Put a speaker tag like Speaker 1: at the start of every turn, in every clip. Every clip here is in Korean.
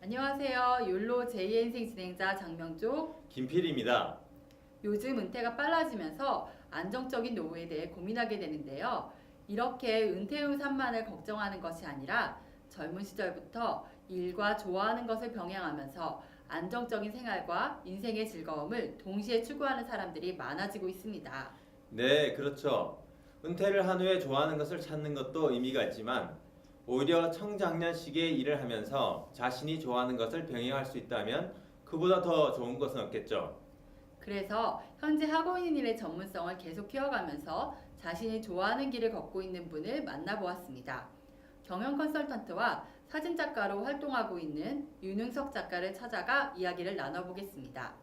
Speaker 1: 안녕하세요. 욜로 제2의 인생 진행자 장명조,
Speaker 2: 김필입니다.
Speaker 1: 요즘 은퇴가 빨라지면서 안정적인 노후에 대해 고민하게 되는데요. 이렇게 은퇴 후 산만을 걱정하는 것이 아니라 젊은 시절부터 일과 좋아하는 것을 병행하면서 안정적인 생활과 인생의 즐거움을 동시에 추구하는 사람들이 많아지고 있습니다.
Speaker 2: 네, 그렇죠. 은퇴를 한 후에 좋아하는 것을 찾는 것도 의미가 있지만 오히려 청장년 시기에 일을 하면서 자신이 좋아하는 것을 병행할 수 있다면 그보다 더 좋은 것은 없겠죠.
Speaker 1: 그래서 현재 하고 있는 일의 전문성을 계속 키워가면서 자신이 좋아하는 길을 걷고 있는 분을 만나보았습니다. 경영 컨설턴트와 사진작가로 활동하고 있는 윤흥석 작가를 찾아가 이야기를 나눠보겠습니다.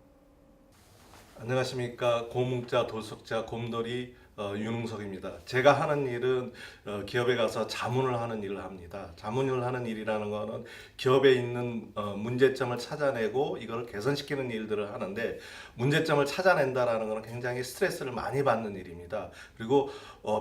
Speaker 3: 안녕하십니까. 고문자 도석자 곰돌이 윤웅석입니다. 제가 하는 일은 기업에 가서 자문을 하는 일을 합니다. 자문을 하는 일이라는 것은 기업에 있는 문제점을 찾아내고 이걸 개선시키는 일들을 하는데, 문제점을 찾아낸다라는 것은 굉장히 스트레스를 많이 받는 일입니다. 그리고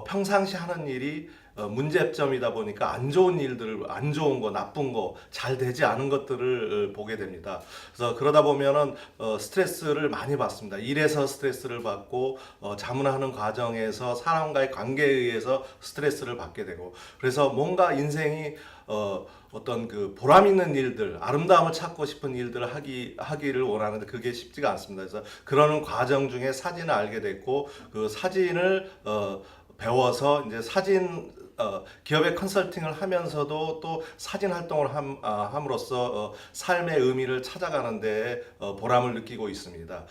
Speaker 3: 평상시 하는 일이 문제점이다 보니까 안 좋은 일들, 안 좋은 거, 나쁜 거, 잘 되지 않은 것들을 보게 됩니다. 그래서 그러다 보면은 스트레스를 많이 받습니다. 일에서 스트레스를 받고 자문하는 과정에서 사람과의 관계에 의해서 스트레스를 받게 되고, 그래서 뭔가 인생이 어떤 그 보람 있는 일들, 아름다움을 찾고 싶은 일들을 하기를 원하는데 그게 쉽지가 않습니다. 그래서 그러는 과정 중에 사진을 알게 됐고, 그 사진을 배워서 이제 기업의 컨설팅을 하면서도 또 사진 활동을 함으로써 삶의 의미를 찾아가는데 보람을 느끼고 있습니다.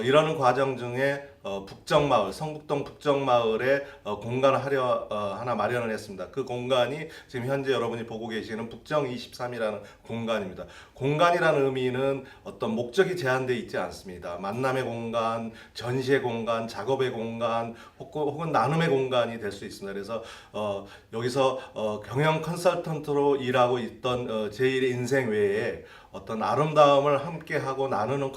Speaker 3: 이러는 과정 중에 북정마을, 성북동 북정마을에 공간을 하나 마련을 했습니다. 그 공간이 지금 현재 여러분이 보고 계시는 북정23이라는 공간입니다. 공간이라는 의미는 어떤 목적이 제한되어 있지 않습니다. 만남의 공간, 전시의 공간, 작업의 공간, 혹은 나눔의 공간이 될 수 있습니다. 그래서 여기서 경영 컨설턴트로 일하고 있던 제1의 인생 외에 어떤 아름다움을 함께하고 나누는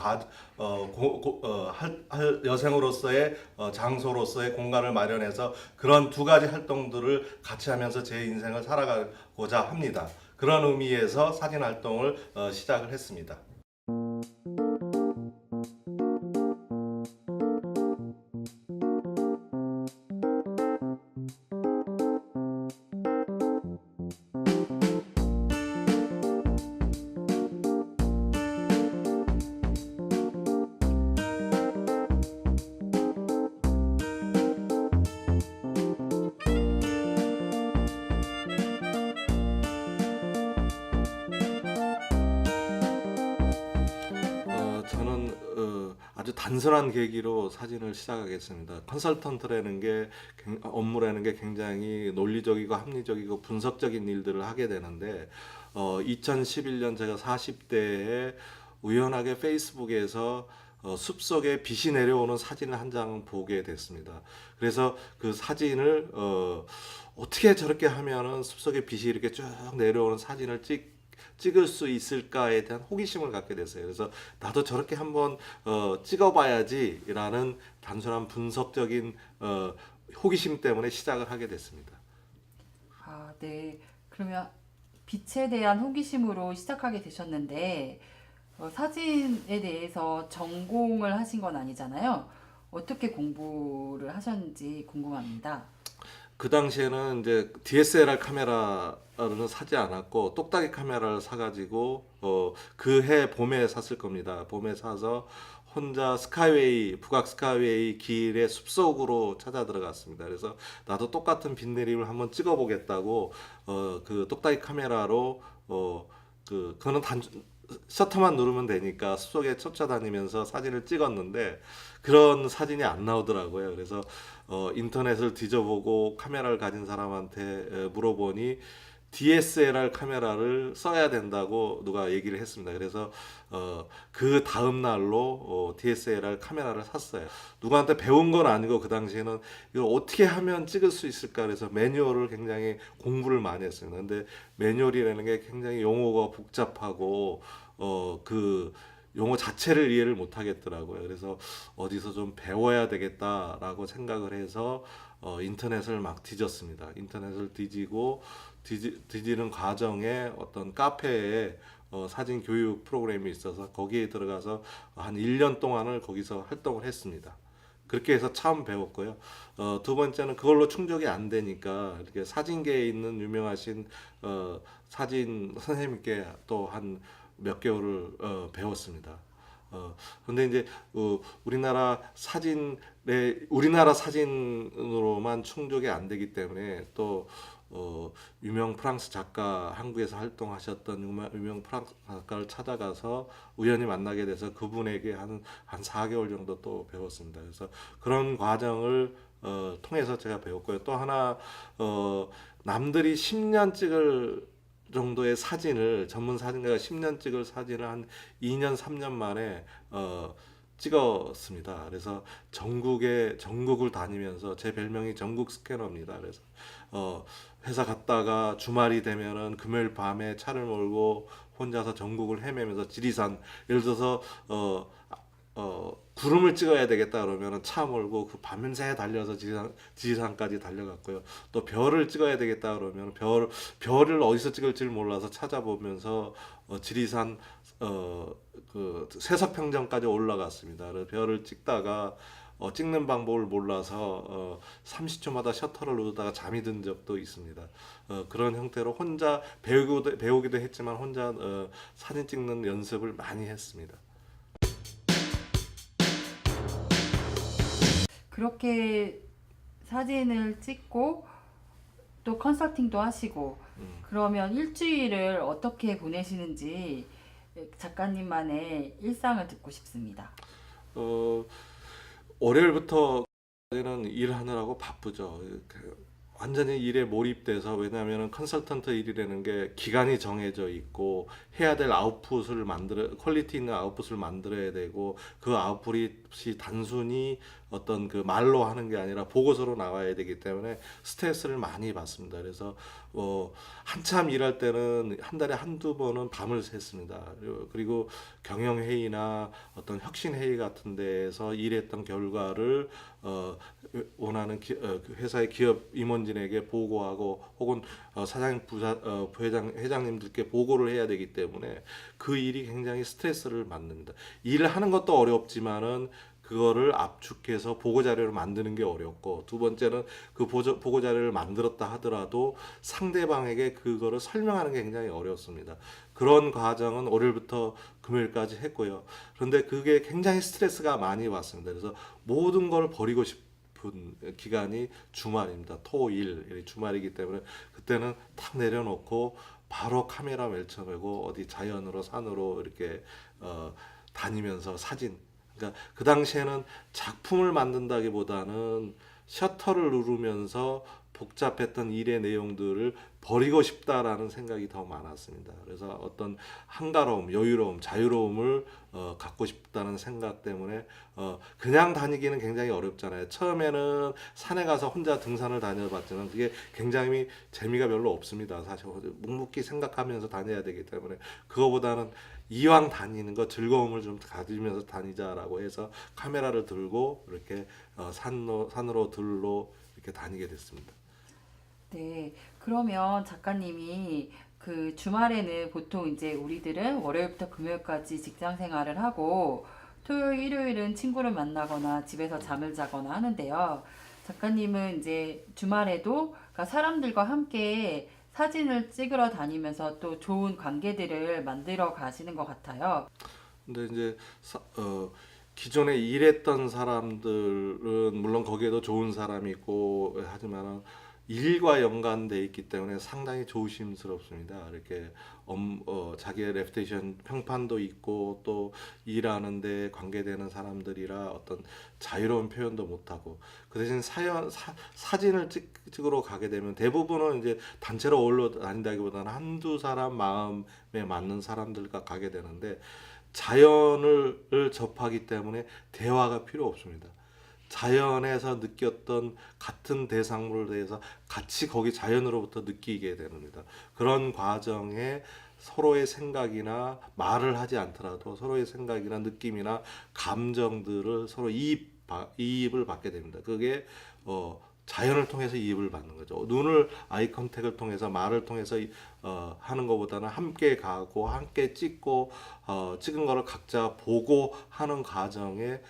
Speaker 3: 할 여생으로서의 장소로서의 공간을 마련해서 그런 두 가지 활동들을 같이 하면서 제 인생을 살아가고자 합니다. 그런 의미에서 사진 활동을 시작을 했습니다. 저는 아주 단순한 계기로 사진을 시작하겠습니다. 컨설턴트라는 게 업무라는 게 굉장히 논리적이고 합리적이고 분석적인 일들을 하게 되는데, 2011년 제가 40대에 우연하게 페이스북에서 숲속에 빛이 내려오는 사진을 한 장 보게 됐습니다. 그래서 그 사진을 어떻게 저렇게 하면은 숲속에 빛이 이렇게 쭉 내려오는 사진을 찍을 수 있을까에 대한 호기심을 갖게 됐어요. 그래서 나도 저렇게 한번 찍어봐야지라는 단순한 분석적인 호기심 때문에 시작을 하게 됐습니다.
Speaker 1: 아, 네. 그러면 빛에 대한 호기심으로 시작하게 되셨는데 사진에 대해서 전공을 하신 건 아니잖아요. 어떻게 공부를 하셨는지 궁금합니다.
Speaker 3: 그 당시에는 이제 DSLR 카메라를 사지 않았고 똑딱이 카메라를 사가지고 그 해 봄에 샀을 겁니다. 봄에 사서 혼자 북악 스카이웨이 길의 숲속으로 찾아 들어갔습니다. 그래서 나도 똑같은 빛 내림을 한번 찍어보겠다고 그 똑딱이 카메라로 그거는 셔터만 누르면 되니까 숲속에 쫓아다니면서 사진을 찍었는데 그런 사진이 안 나오더라고요. 그래서 인터넷을 뒤져보고 카메라를 가진 사람한테 물어보니 DSLR 카메라를 써야 된다고 누가 얘기를 했습니다. 그래서 그 다음 날로 DSLR 카메라를 샀어요. 누구한테 배운 건 아니고 그 당시에는 이걸 어떻게 하면 찍을 수 있을까 그래서 매뉴얼을 굉장히 공부를 많이 했습니다. 근데 매뉴얼이라는 게 굉장히 용어가 복잡하고 그 용어 자체를 이해를 못 하겠더라고요. 그래서 어디서 좀 배워야 되겠다라고 생각을 해서 인터넷을 막 뒤졌습니다. 인터넷을 뒤지고 뒤지는 과정에 어떤 카페에 사진 교육 프로그램이 있어서 거기에 들어가서 한 1년 동안을 거기서 활동을 했습니다. 그렇게 해서 처음 배웠고요. 두 번째는 그걸로 충족이 안 되니까 이렇게 사진계에 있는 유명하신 사진 선생님께 또 한 몇 개월을 배웠습니다. 근데 이제 우리나라 사진으로만 충족이 안 되기 때문에 또 유명 프랑스 작가 한국에서 활동하셨던 유명 프랑스 작가를 찾아가서 우연히 만나게 돼서 그분에게 한 4개월 정도 또 배웠습니다. 그래서 그런 과정을 통해서 제가 배웠고요. 또 하나 남들이 10년 찍을 정도의 사진을 전문 사진가가 10년 찍을 사진을 한 2년 3년 만에 찍었습니다. 그래서 전국을 다니면서 제 별명이 전국 스캐너입니다. 그래서 회사 갔다가 주말이 되면은 금요일 밤에 차를 몰고 혼자서 전국을 헤매면서 지리산 예를 들어서 구름을 찍어야 되겠다 그러면은 차 몰고 그 밤새 달려서 지리산까지 달려갔고요. 또 별을 찍어야 되겠다 그러면 별을 어디서 찍을지 몰라서 찾아보면서 지리산 그 세석평정까지 올라갔습니다. 그래서 별을 찍다가 찍는 방법을 몰라서 30초마다 셔터를 누르다가 잠이 든 적도 있습니다. 그런 형태로 혼자 배우기도 했지만 혼자 사진 찍는 연습을 많이 했습니다.
Speaker 1: 그렇게 사진을 찍고 또 컨설팅도 하시고 그러면 일주일을 어떻게 보내시는지 작가님만의 일상을 듣고 싶습니다.
Speaker 3: 월요일부터 는 일하느라고 바쁘죠. 완전히 일에 몰입돼서 왜냐하면 컨설턴트 일이라는 게 기간이 정해져 있고 해야 될 아웃풋을 퀄리티 있는 아웃풋을 만들어야 되고 그 아웃풋이 단순히 어떤 그 말로 하는 게 아니라 보고서로 나와야 되기 때문에 스트레스를 많이 받습니다. 그래서 한참 일할 때는 한 달에 한두 번은 밤을 샜습니다. 그리고 경영회의나 어떤 혁신회의 같은 데에서 일했던 결과를 원하는 회사의 기업 임원진에게 보고하고 혹은 사장, 회장님들께 보고를 해야 되기 때문에 그 일이 굉장히 스트레스를 받습니다. 일을 하는 것도 어렵지만은 그거를 압축해서 보고 자료를 만드는 게 어렵고 두 번째는 그 보고 자료를 만들었다 하더라도 상대방에게 그거를 설명하는 게 굉장히 어렵습니다. 그런 과정은 월요일부터 금요일까지 했고요. 그런데 그게 굉장히 스트레스가 많이 받습니다. 그래서 모든 걸 버리고 싶은 기간이 주말입니다. 토, 일 주말이기 때문에 그때는 탁 내려놓고 바로 카메라 멜쳐매고 어디 자연으로 산으로 이렇게 다니면서 사진 그러니까 그 당시에는 작품을 만든다기보다는 셔터를 누르면서 복잡했던 일의 내용들을 버리고 싶다라는 생각이 더 많았습니다. 그래서 어떤 한가로움, 여유로움, 자유로움을 갖고 싶다는 생각 때문에 그냥 다니기는 굉장히 어렵잖아요. 처음에는 산에 가서 혼자 등산을 다녀봤지만 그게 굉장히 재미가 별로 없습니다. 사실 묵묵히 생각하면서 다녀야 되기 때문에 그거보다는 이왕 다니는 거 즐거움을 좀 가지면서 다니자라고 해서 카메라를 들고 이렇게 산으로 들로 이렇게 다니게 됐습니다.
Speaker 1: 네, 그러면 작가님이 그 주말에는 보통 이제 우리들은 월요일부터 금요일까지 직장 생활을 하고 토요일, 일요일은 친구를 만나거나 집에서 잠을 자거나 하는데요. 작가님은 이제 주말에도 그러니까 사람들과 함께 사진을 찍으러 다니면서 또 좋은 관계들을 만들어 가시는 것 같아요.
Speaker 3: 근데 이제 기존에 일했던 사람들은 물론 거기에도 좋은 사람이 있고 하지만 일과 연관돼 있기 때문에 상당히 조심스럽습니다. 이렇게 자기의 레putation 평판도 있고 또 일하는데 관계되는 사람들이라 어떤 자유로운 표현도 못하고 그 대신 사진을 찍으러 가게 되면 대부분은 이제 단체로 어울려 다닌다기보다는 한두 사람 마음에 맞는 사람들과 가게 되는데 자연을 접하기 때문에 대화가 필요 없습니다. 자연에서 느꼈던 같은 대상물에 대해서 같이 거기 자연으로부터 느끼게 됩니다. 그런 과정에 서로의 생각이나 말을 하지 않더라도 서로의 생각이나 느낌이나 감정들을 서로 이입을 받게 됩니다. 그게 자연을 통해서 이입을 받는 거죠. 눈을 아이 컨택을 통해서 말을 통해서 하는 것보다는 함께 가고 함께 찍고 찍은 거를 각자 보고 하는 과정에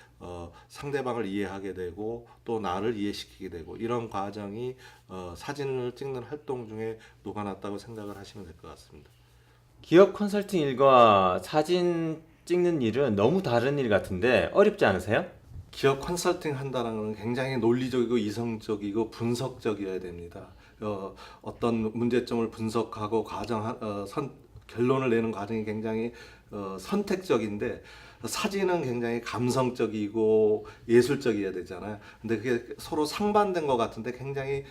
Speaker 3: 상대방을 이해하게 되고 또 나를 이해시키게 되고 이런 과정이 사진을 찍는 활동 중에 녹아났다고 생각을 하시면 될 것 같습니다.
Speaker 2: 기업 컨설팅 일과 사진 찍는 일은 너무 다른 일 같은데 어렵지 않으세요?
Speaker 3: 기업 컨설팅 한다는 건 굉장히 논리적이고 이성적이고 분석적이어야 됩니다. 어떤 문제점을 분석하고 결론을 내는 과정이 굉장히 선택적인데 사진은 굉장히 감성적이고 예술적이어야 되잖아요. 근데 그게 서로 상반된 것 같은데 굉장히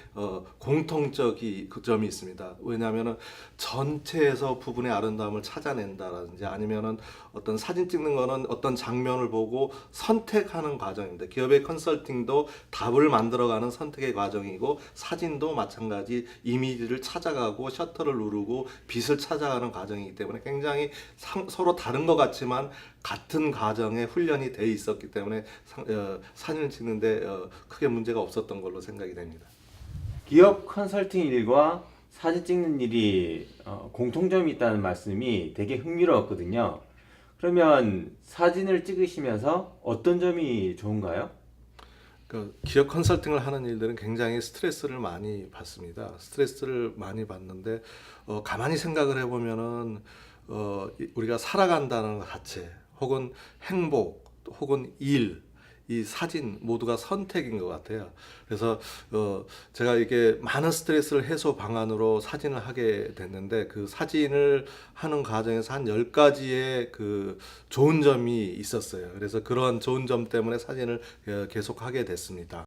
Speaker 3: 공통적인 그 점이 있습니다. 왜냐하면은 전체에서 부분의 아름다움을 찾아낸다라든지 아니면은 어떤 사진 찍는 거는 어떤 장면을 보고 선택하는 과정입니다. 기업의 컨설팅도 답을 만들어가는 선택의 과정이고 사진도 마찬가지 이미지를 찾아가고 셔터를 누르고 빛을 찾아가는 과정이기 때문에 굉장히 서로 다른 것 같지만 같은 과정에 훈련이 돼 있었기 때문에 사진을 찍는데 크게 문제가 없었던 걸로 생각이 됩니다.
Speaker 2: 기업 컨설팅 일과 사진 찍는 일이 공통점이 있다는 말씀이 되게 흥미로웠거든요. 그러면 사진을 찍으시면서 어떤 점이 좋은가요?
Speaker 3: 기업 컨설팅을 하는 일들은 굉장히 스트레스를 많이 받습니다. 스트레스를 많이 받는데 가만히 생각을 해보면은 우리가 살아간다는 것 자체 혹은 행복 혹은 일, 이 사진 모두가 선택인 것 같아요. 그래서 제가 이게 많은 스트레스를 해소 방안으로 사진을 하게 됐는데 그 사진을 하는 과정에서 한 10가지의 그 좋은 점이 있었어요. 그래서 그런 좋은 점 때문에 사진을 계속 하게 됐습니다.